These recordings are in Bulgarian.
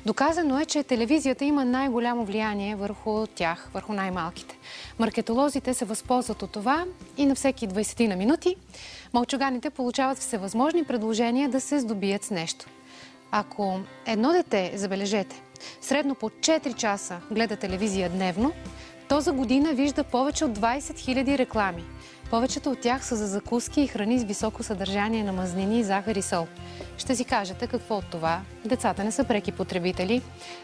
Доказано е, че телевизията има най-голямо влияние върху тях, върху най-малките. Маркетолозите се възползват от това и на всеки 20 на минути мълчуганите получават всевъзможни предложения да се здобият с нещо. Ако едно дете, забележете, средно по 4 часа гледа телевизия дневно, то за година вижда повече от 20 000 реклами. Повечето от тях са за закуски и храни с високо съдържание на мазнини, захар и сол. Ще си кажете какво от това. Децата не са преки потребители.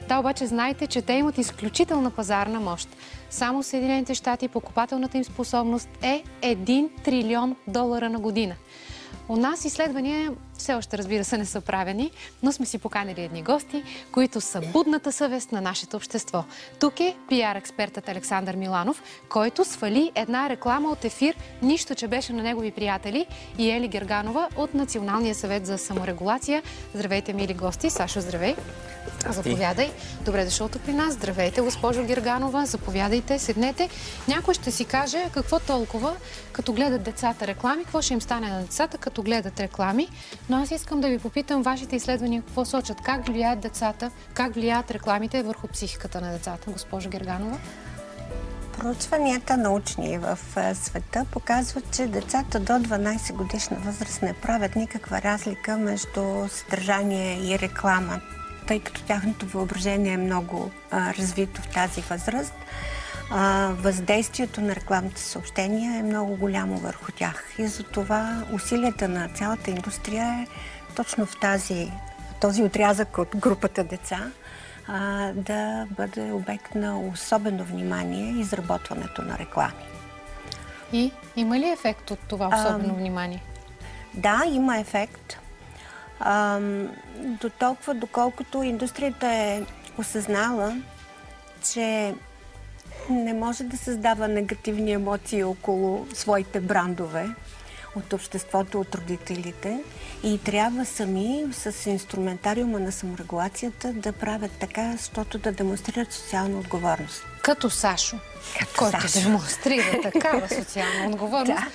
Да, обаче знайте, че те имат изключителна пазарна мощ. Само в Съединените щати покупателната им способност е $1 трилион на година. У нас изследвания все още, разбира се, не са правени, но сме си поканили едни гости, които са будната съвест на нашето общество. Тук е пиар-експертът Александър Миланов, който свали една реклама от ефир, нищо, че беше на негови приятели, и Ели Герганова от Националния съвет за саморегулация. Здравейте, мили гости. Сашо, здравей. Заповядай. Добре дошъл тук при нас. Здравейте, госпожо Герганова. Заповядайте, седнете. Някой ще си каже какво толкова, като гледат децата реклами, какво ще им стане на децата, като гледат реклами. Но аз искам да ви попитам вашите изследвания какво сочат, как влияят децата, как влияят рекламите върху психиката на децата, госпожо Герганова? Проучванията научни в света показват, че децата до 12 годишна възраст не правят никаква разлика между съдържание и реклама, тъй като тяхното въображение е много развито в тази възраст. Въздействието на рекламните съобщения е много голямо върху тях. И затова усилията на цялата индустрия е точно в този отрязък от групата деца да бъде обект на особено внимание изработването на реклами. И има ли ефект от това особено внимание? Да, има ефект. До толкова, доколкото индустрията е осъзнала, че не може да създава негативни емоции около своите брандове от обществото, от родителите, и трябва сами с инструментариума на саморегулацията да правят така, защото да демонстрират социална отговорност. Като Сашо, който демонстрира такава социална отговорност. Да.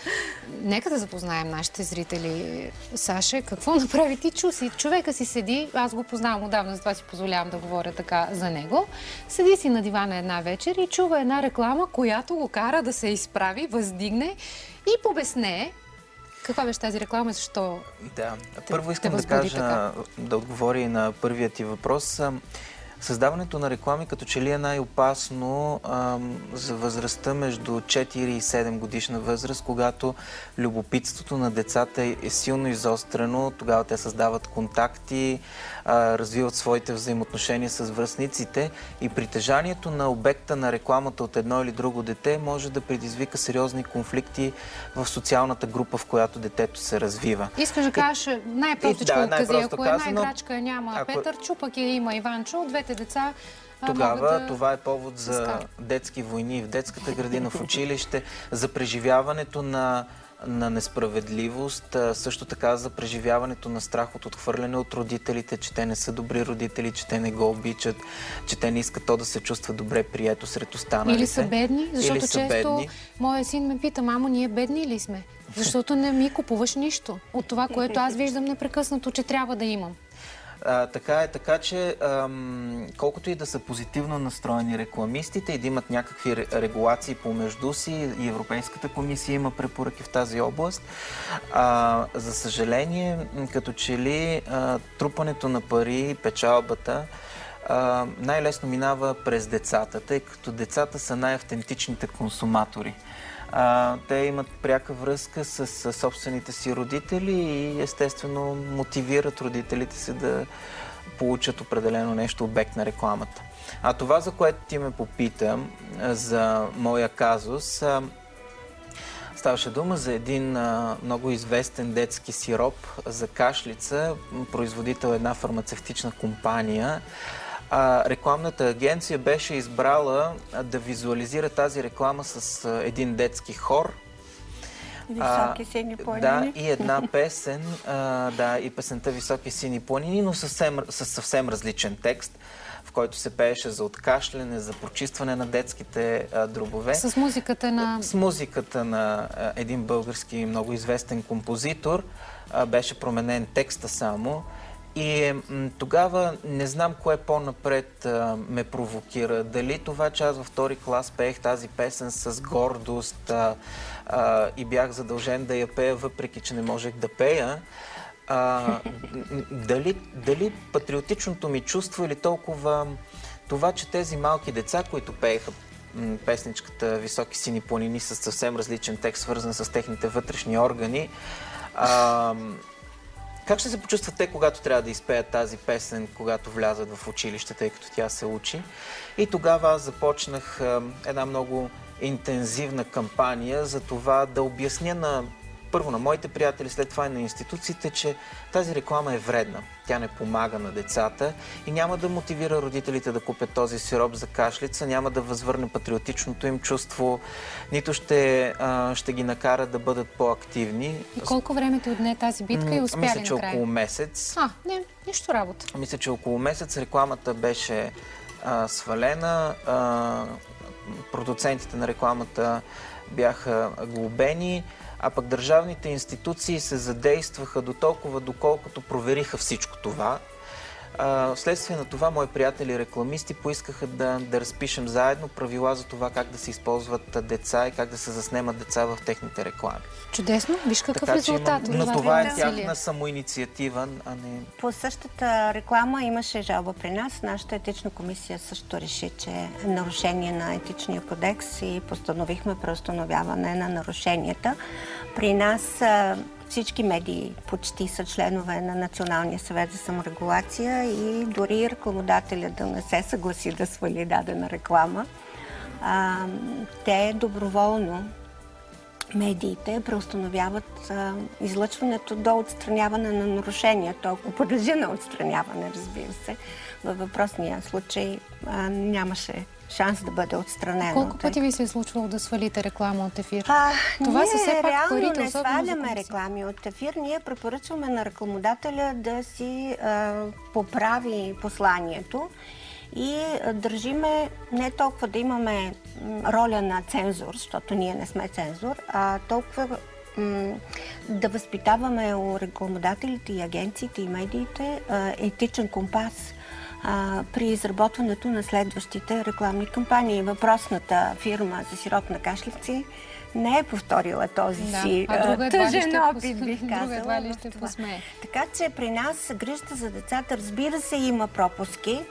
Нека да запознаем нашите зрители. Саше, какво направи ти? Човека си седи, аз го познавам отдавна, затова си позволявам да говоря така за него. Седи си на дивана една вечер и чува една реклама, която го кара да се изправи, въздигне и побеснее. Каква беше тази реклама и защо? Да, първо искам да кажа, да отговоря и на първият ти въпрос. Създаването на реклами като че ли е най-опасно за възрастта между 4 и 7 годишна възраст, когато любопитството на децата е силно изострено, тогава те създават контакти, развиват своите взаимоотношения с връстниците и притежанието на обекта на рекламата от едно или друго дете може да предизвика сериозни конфликти в социалната група, в която детето се развива. Искаш да кажеш най-простичко укази, ако една играчка няма Петър Чупак и има Иванчо, двете деца тогава това е повод за детски войни в детската градина, в училище, за преживяването на несправедливост, също така за преживяването на страх от отхвърляне от родителите, че те не са добри родители, че те не го обичат, че те не искат то да се чувства добре прието сред останалите. Или са бедни, защото често моя син ме пита: мамо, ние бедни ли сме? Защото не ми купуваш нищо от това, което аз виждам непрекъснато, че трябва да имам. Така че колкото и да са позитивно настроени рекламистите и да имат някакви регулации помежду си, и Европейската комисия има препоръки в тази област, за съжаление, като че ли трупането на пари, печалбата най-лесно минава през децата, тъй като децата са най-автентичните консуматори. Те имат пряка връзка с собствените си родители и естествено мотивират родителите си да получат определено нещо, обект на рекламата. А това, за което ти ме попита, за моя казус, ставаше дума за един много известен детски сироп за кашлица, производител една фармацевтична компания. Рекламната агенция беше избрала да визуализира тази реклама с един детски хор. Високи сини планини. Да, и една песен, и песента Високи сини планини, но със съвсем различен текст, в който се пееше за откашляне, за прочистване на детските дробове. С музиката на... С музиката на един български много известен композитор. Беше променен текста само. И тогава не знам кое по-напред ме провокира. Дали това, че аз във втори клас пеех тази песен с гордост и бях задължен да я пея, въпреки че не можех да пея. Дали патриотичното ми чувство или толкова това, че тези малки деца, които пееха песничката "Високи сини планини" с съвсем различен текст, свързан с техните вътрешни органи, как ще се почувстват те, когато трябва да изпеят тази песен, когато влязат в училище, тъй като тя се учи? И тогава аз започнах една много интензивна кампания за това да обясня първо на моите приятели, след това и на институциите, че тази реклама е вредна. Тя не помага на децата и няма да мотивира родителите да купят този сироп за кашлица, няма да възвърне патриотичното им чувство, нито ще ги накара да бъдат по-активни. И колко време ти отне тази битка и успя ли накрая? Мисля, че около месец. Не, нищо работа. Мисля, че около месец рекламата беше свалена, продуцентите на рекламата бяха глобени, а пък държавните институции се задействаха до толкова, доколкото провериха всичко това. Вследствие на това, мои приятели рекламисти поискаха да разпишем заедно правила за това как да се използват деца и как да се заснемат деца в техните реклами. Чудесно! Виж какъв резултат. Но това е тяхна самоинициатива, а не... По същата реклама имаше жалба при нас. Нашата етична комисия също реши, че е нарушение на етичния кодекс и постановихме преустановяване на нарушенията. При нас всички медии почти са членове на Националния съвет за саморегулация и дори рекламодателя да не се съгласи да свали дадена реклама, те доброволно, медиите, преустановяват излъчването до отстраняване на нарушението. Ако подлежи на отстраняване, разбира се, във въпросния случай нямаше шанс да бъде отстранено. Колко пъти ви се е случвало да свалите реклама от ефир? Това са все пак парите, не сваляме реклами от ефир. Ние препоръчваме на рекламодателя да си поправи посланието и държиме не толкова да имаме роля на цензур, защото ние не сме цензур, а толкова да възпитаваме у рекламодателите и агенциите и медиите етичен компас при изработването на следващите рекламни кампании. Въпросната фирма за сироп на кашлици не е повторила този си тъжен опит, бих казала. Друга едва ли ще посмее. Така че при нас грижата за децата, разбира се, има пропуски,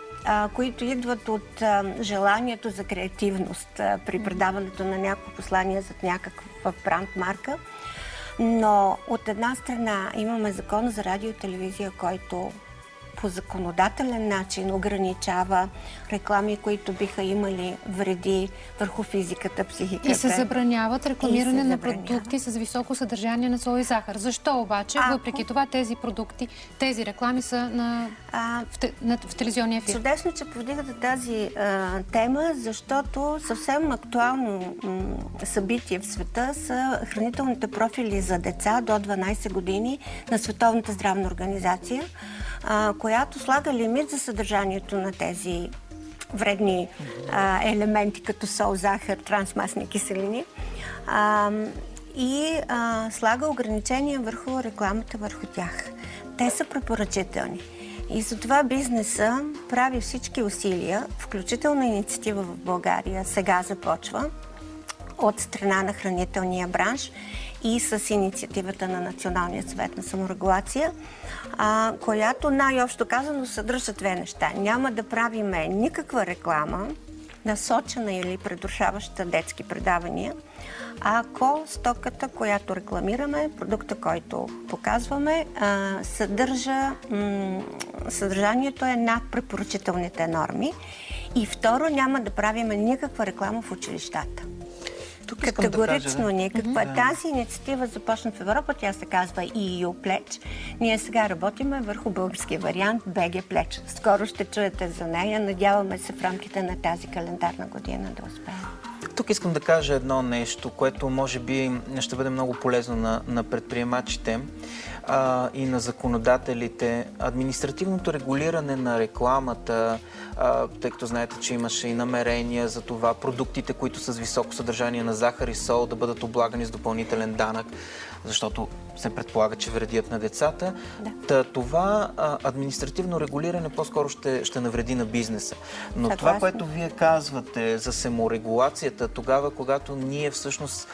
които идват от желанието за креативност при предаването на някакво послание зад някаква бранд марка. Но от една страна имаме закон за радио и телевизия, който по законодателен начин ограничава реклами, които биха имали вреди върху физиката, психиката. И се забраняват рекламиране на продукти с високо съдържание на сол и захар. Защо обаче, въпреки това, тези продукти, тези реклами са в телевизионния ефир? Чудесно, че повдигате тази тема, защото съвсем актуално събитие в света са хранителните профили за деца до 12 години на Световната здравна организация, която слага лимит за съдържанието на тези вредни елементи, като сол, захар, трансмастни киселини и слага ограничения върху рекламата върху тях. Те са препоръчителни. И затова бизнеса прави всички усилия, включително инициатива в България, сега започва от страна на хранителния бранш и с инициативата на Националния съвет на саморегулация, която най-общо казано съдържа две неща. Няма да правиме никаква реклама, насочена или предушаваща детски предавания, ако стоката, която рекламираме, продукта, който показваме, съдържанието е над препоръчителните норми. И второ, няма да правиме никаква реклама в училищата. Категорично никаква. Тази инициатива започна в Европа, тя се казва EU Pledge. Ние сега работиме върху българския вариант BG Pledge. Скоро ще чуете за нея. Надяваме се в рамките на тази календарна година да успеем. Тук искам да кажа едно нещо, което може би ще бъде много полезно на предприемачите и на законодателите. Административното регулиране на рекламата, тъй като знаете, че имаше и намерения за това продуктите, които са с високо съдържание на захар и сол, да бъдат облагани с допълнителен данък, защото се предполага, че вредят на децата. Да. Това административно регулиране по-скоро ще навреди на бизнеса. Но Съгласна. това, което вие казвате за саморегулацията, тогава, когато ние всъщност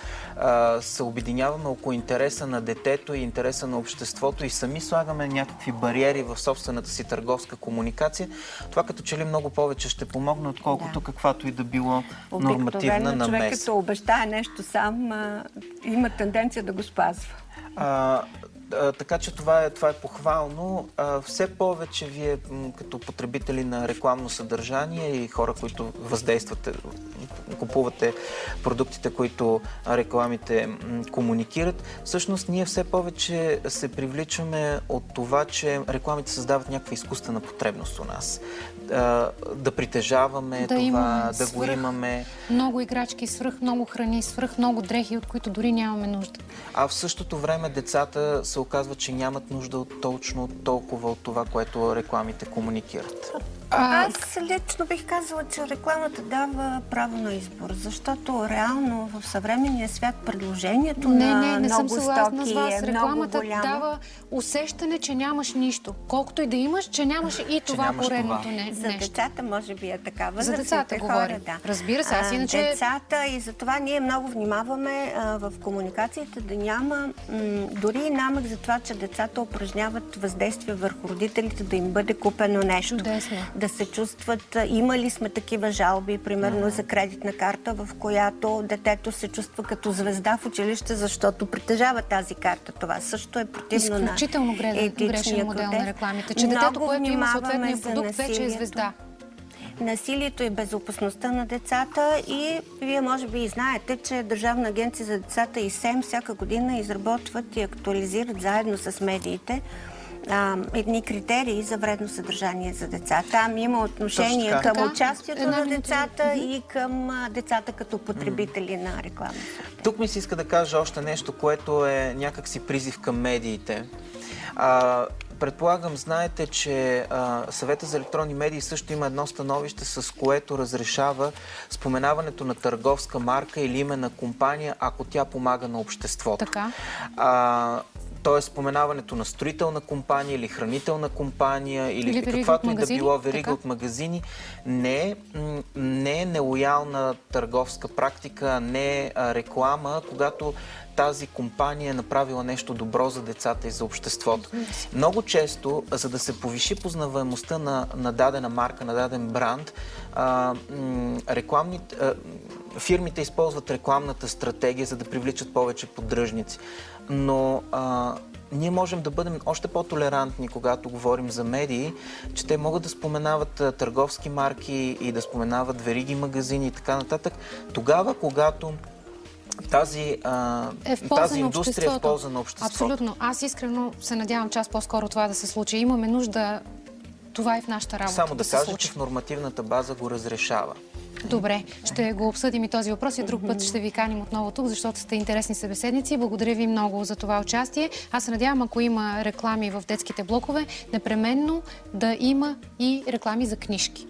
се обединяваме около интереса на детето и интереса на обществото и сами слагаме някакви бариери в собствената си търговска комуникация, това като че ли много повече ще помогне, отколкото каквато и да било нормативна намеса. Човек като обещае нещо сам, има тенденция да го спазва. Така че това е похвално. Все повече вие като потребители на рекламно съдържание и хора, които въздействате, купувате продуктите, които рекламите комуникират, всъщност ние все повече се привличаме от това, че рекламите създават някаква изкуствена потребност у нас. Да притежаваме това, да го имаме. Много играчки, свръх много храни, свръх много дрехи, от които дори нямаме нужда. А в същото време децата се оказва, че нямат нужда от точно толкова от това, което рекламите комуникират. Аз лично бих казала, че рекламата дава право на избор, защото реално в съвременния свят предложението на много стоки е много голямо. Дава усещане, че нямаш нищо. Колкото и да имаш, че нямаш и това поредното нещо. За децата може би е така. За децата говоря. Да. Разбира се, аз иначе... Децата, и затова ние много внимаваме в комуникациите да няма дори и намек за това, че децата упражняват въздействие върху родителите, да им бъде купено нещо. Чудесно. Да се чувстват... Имали сме такива жалби, примерно за кредитна карта, в която детето се чувства като звезда в училище, защото притежава тази карта. Това също е противно на изключително грешен модел на рекламите, че детето, което има съответния продукт, вече е звезда. Насилието и безопасността на децата, и вие може би и знаете, че Държавна агенция за децата и СЕМ всяка година изработват и актуализират заедно с медиите едни критерии за вредно съдържание за деца. Там има отношение към участието на децата и към децата като потребители на реклама. Тук ми се иска да кажа още нещо, което е някакси призив към медиите. Предполагам, знаете, че Съвета за електронни медии също има едно становище, с което разрешава споменаването на търговска марка или име на компания, ако тя помага на обществото. Така. Тоест споменаването на строителна компания или хранителна компания или каквато и да било верига от магазини не е нелоялна търговска практика, не е реклама, когато тази компания е направила нещо добро за децата и за обществото. Много често, за да се повиши познаваемостта на дадена марка, на даден бранд, фирмите използват рекламната стратегия, за да привличат повече поддръжници. Но ние можем да бъдем още по-толерантни, когато говорим за медии, че те могат да споменават търговски марки и да споменават вериги магазини и така нататък. Тогава, когато тази индустрия е в полза на обществото. Абсолютно. Аз искрено се надявам час по-скоро това да се случи. Имаме нужда това и в нашата работа. Само да кажа, че в нормативната база го разрешава. Добре, ще го обсъдим и този въпрос и друг път ще ви каним отново тук, защото сте интересни събеседници. Благодаря ви много за това участие. Аз се надявам, ако има реклами в детските блокове, непременно да има и реклами за книжки.